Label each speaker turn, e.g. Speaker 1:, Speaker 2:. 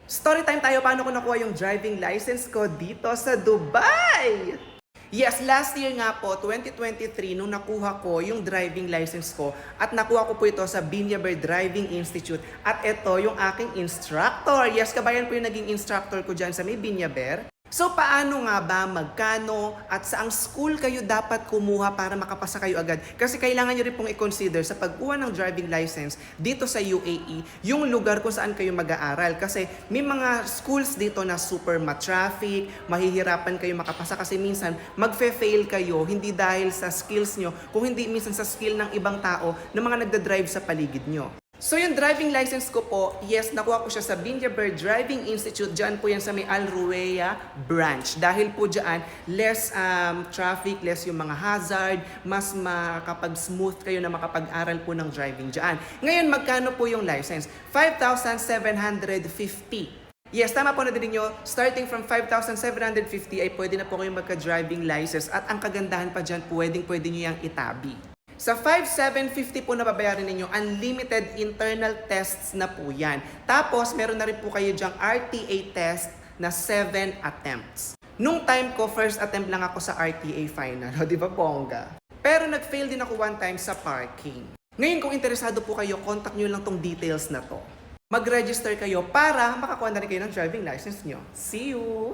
Speaker 1: Story time tayo paano ko nakuha yung driving license ko dito sa Dubai. Yes, last year nga po, 2023, nung nakuha ko yung driving license ko at nakuha ko po ito sa Binyaber Driving Institute at ito yung aking instructor. Yes, kabayan po yung naging instructor ko dyan sa may Binyaber. So paano nga ba, magkano at saang school kayo dapat kumuha para makapasa kayo agad? Kasi kailangan nyo rin pong i-consider sa pagkuha ng driving license dito sa UAE, yung lugar kung saan kayo mag-aaral. Kasi may mga schools dito na super ma-traffic, mahihirapan kayo makapasa kasi minsan magfe-fail kayo hindi dahil sa skills nyo, kung hindi minsan sa skill ng ibang tao na mga nagda-drive sa paligid nyo. So yung driving license ko po, yes, nakuha ko siya sa Binyaber Driving Institute. Diyan po yan sa may Al Ruweya branch. Dahil po diyan, less traffic, less yung mga hazard, mas makapag-smooth kayo na makapag-aral po ng driving diyan. Ngayon, magkano po yung license? 5,750. Yes, tama po na din nyo. Starting from 5,750 ay pwede na po kayong magka-driving license. At ang kagandahan pa dyan, pwede nyo yung itabi. Sa 5,750 po na babayaran ninyo, unlimited internal tests na po yan. Tapos, meron na rin po kayo dyang RTA test na 7 attempts. Nung time ko, first attempt lang ako sa RTA final. O, di ba, bongga? Pero nag-fail din ako one time sa parking. Ngayon, kung interesado po kayo, contact nyo lang tong details na to. Mag-register kayo para makakuha na rin kayo ng driving license nyo. See you!